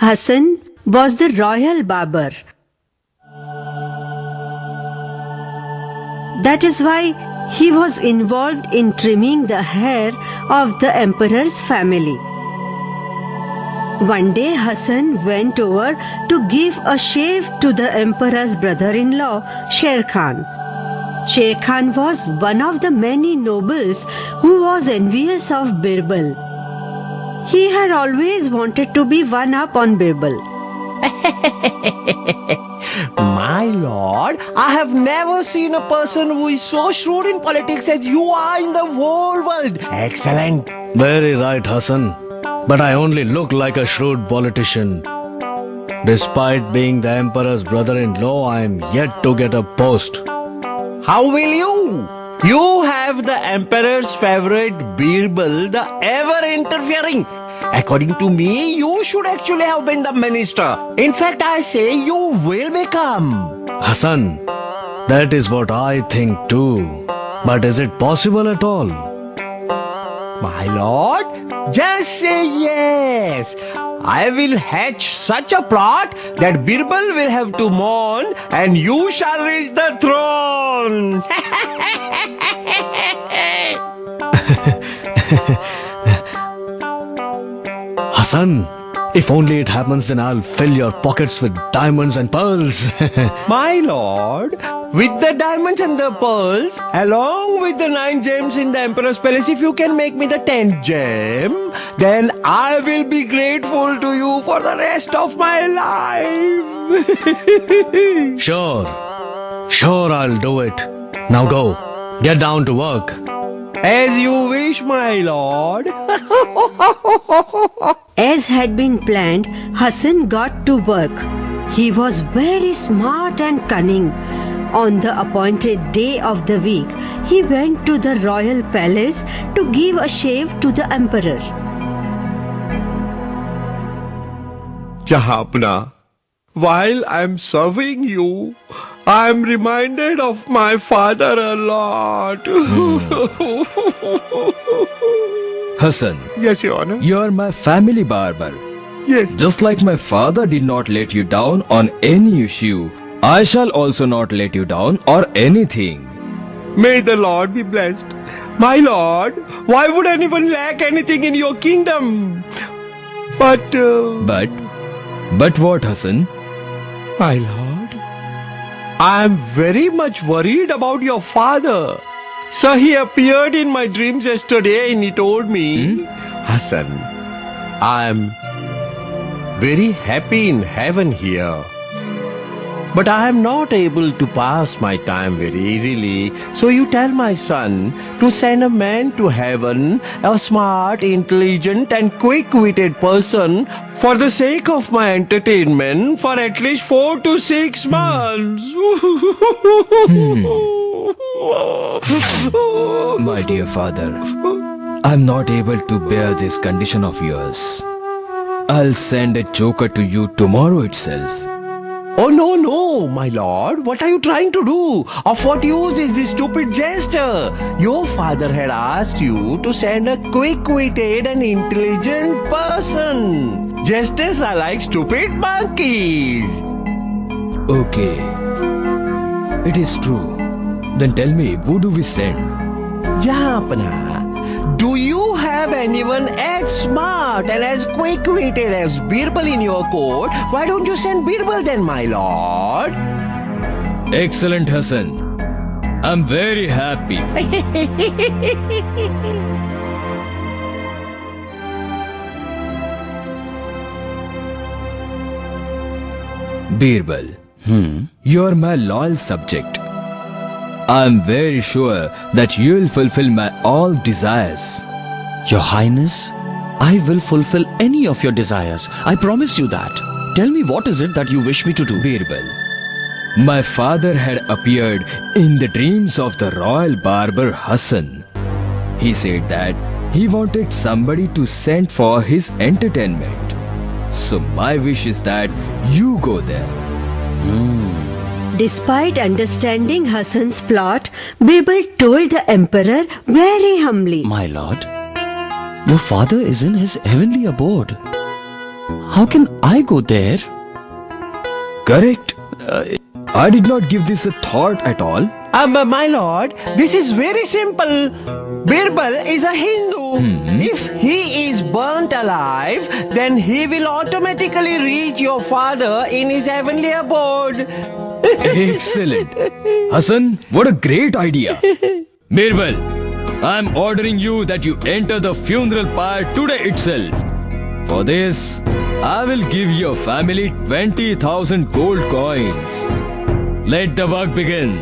Hassan was the royal barber. That is why he was involved in trimming the hair of the emperor's family. One day Hassan went over to give a shave to the emperor's brother-in-law, Sher Khan. Sher Khan was one of the many nobles who was envious of Birbal. He had always wanted to be one up on Birbal. My lord, I have never seen a person who is so shrewd in politics as you are in the whole world. Excellent. Very right, Hassan. But I only look like a shrewd politician. Despite being the emperor's brother-in-law, I am yet to get a post. How will you? You have the emperor's favorite Birbal, the ever-interfering. According to me, you should actually have been the minister. In fact, I say you will become. Hassan, that is what I think too. But is it possible at all? My lord, just say yes. I will hatch such a plot that Birbal will have to mourn and you shall reach the throne. Hassan, if only it happens, then I'll fill your pockets with diamonds and pearls. My lord, with the diamonds and the pearls, along with the 9 gems in the Emperor's Palace, if you can make me the 10th gem, then I will be grateful to you for the rest of my life. Sure, I'll do it. Now go, get down to work. As you wish, my lord. As had been planned, Hassan got to work. He was very smart and cunning. On the appointed day of the week, he went to the royal palace to give a shave to the emperor. Jahapna, while I am serving you, I am reminded of my father a lot. Hassan. Yes, Your Honor. You're my family barber. Yes. Just like my father did not let you down on any issue, I shall also not let you down or anything. May the Lord be blessed. My lord, why would anyone lack anything in your kingdom? But what, Hassan? My lord, I am very much worried about your father. Sir, he appeared in my dreams yesterday and he told me, Hassan, I am very happy in heaven here. But I am not able to pass my time very easily. So you tell my son to send a man to heaven, a smart, intelligent and quick-witted person for the sake of my entertainment for at least 4 to 6 months. My dear father, I'm not able to bear this condition of yours. I'll send a joker to you tomorrow itself. Oh, no, my lord. What are you trying to do? Of what use is this stupid jester? Your father had asked you to send a quick-witted and intelligent person. Jesters are like stupid monkeys. Okay. It is true. Then tell me, who do we send? Jahapna, do you have anyone as smart and as quick-witted as Birbal in your court? Why don't you send Birbal then, my lord? Excellent, Hassan. I'm very happy. Birbal, you're my loyal subject. I'm very sure that you'll fulfill my all desires. Your Highness, I will fulfill any of your desires. I promise you that. Tell me, what is it that you wish me to do? Birbal, my father had appeared in the dreams of the royal barber Hassan. He said that he wanted somebody to send for his entertainment. So my wish is that you go there. Despite understanding Hassan's plot, Birbal told the emperor very humbly, My lord, your father is in his heavenly abode. how can I go there? Correct. I did not give this a thought at all. My lord, this is very simple. Birbal is a Hindu. If he is burnt alive, then he will automatically reach your father in his heavenly abode. Excellent. Hassan, what a great idea. Birbal, I am ordering you that you enter the funeral pyre today itself. For this, I will give your family 20,000 gold coins. Let the work begin.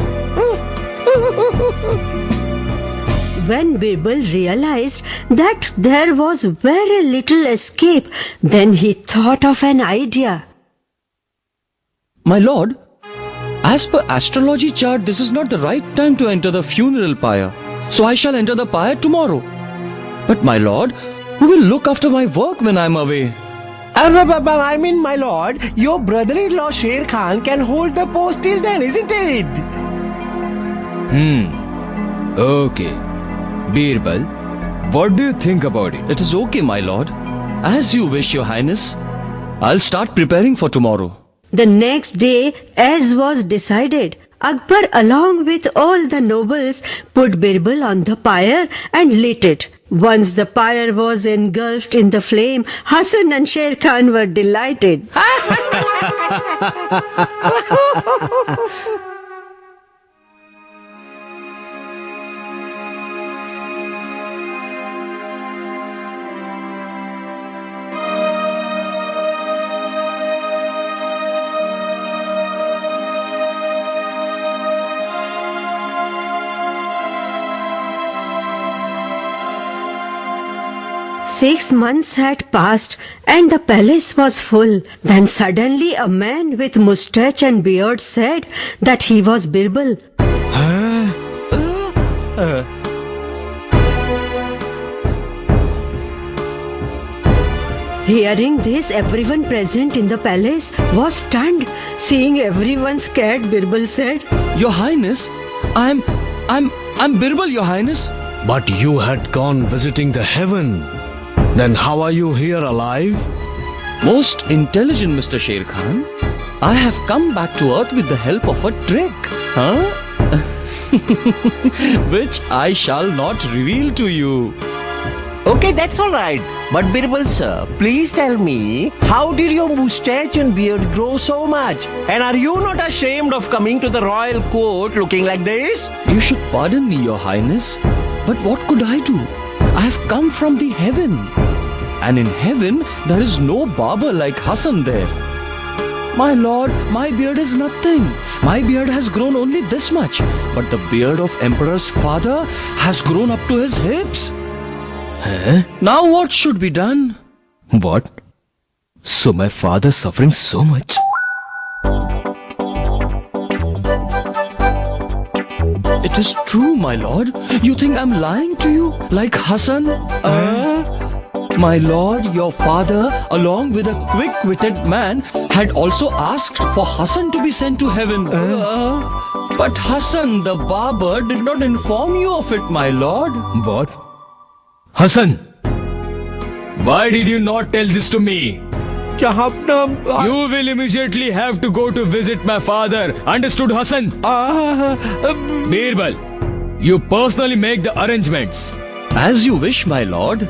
When Birbal realized that there was very little escape, then he thought of an idea. My lord, as per astrology chart, this is not the right time to enter the funeral pyre. So I shall enter the pyre tomorrow. But my lord, who will look after my work when I am away? I mean, my lord, your brother-in-law Sher Khan can hold the post till then, isn't it? Okay. Birbal, what do you think about it? It is okay, my lord. As you wish, your highness. I'll start preparing for tomorrow. The next day, as was decided, Akbar along with all the nobles put Birbal on the pyre and lit it. Once the pyre was engulfed in the flame, Hassan and Sher Khan were delighted. 6 months had passed and the palace was full. Then suddenly a man with moustache and beard said that he was Birbal. Hearing this, everyone present in the palace was stunned. Seeing everyone scared, Birbal said, Your Highness, I'm Birbal, Your Highness. But you had gone visiting the heaven. Then how are you here alive? Most intelligent Mr. Sher Khan, I have come back to earth with the help of a trick. Which I shall not reveal to you. Okay, that's all right. But Birbal sir, please tell me, how did your moustache and beard grow so much? And are you not ashamed of coming to the royal court looking like this? You should pardon me, Your Highness. But what could I do? I have come from the heaven. And in heaven, there is no barber like Hassan there. My lord, my beard is nothing. My beard has grown only this much. But the beard of Emperor's father has grown up to his hips. Huh? Now what should be done? What? So my father's suffering so much? It is true, my lord. You think I'm lying to you? Like Hassan? My lord, your father, along with a quick-witted man, had also asked for Hassan to be sent to heaven. But Hassan, the barber, did not inform you of it, my lord. What? Hassan, why did you not tell this to me? You will immediately have to go to visit my father. Understood, Hassan? Birbal, you personally make the arrangements. As you wish, my lord.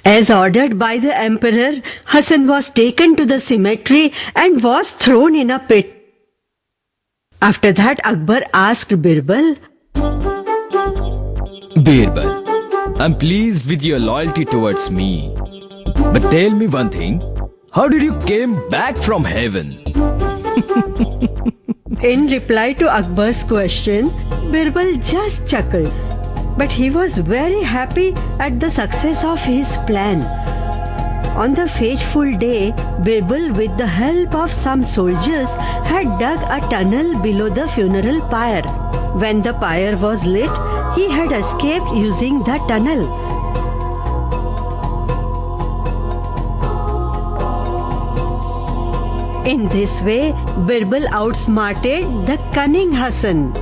As ordered by the emperor, Hassan was taken to the cemetery and was thrown in a pit. After that, Akbar asked Birbal, Birbal, I'm pleased with your loyalty towards me. But tell me one thing, how did you came back from heaven? In reply to Akbar's question, Birbal just chuckled. But he was very happy at the success of his plan. On the fateful day, Birbal, with the help of some soldiers, had dug a tunnel below the funeral pyre. When the pyre was lit, he had escaped using the tunnel. In this way, Birbal outsmarted the cunning Hassan.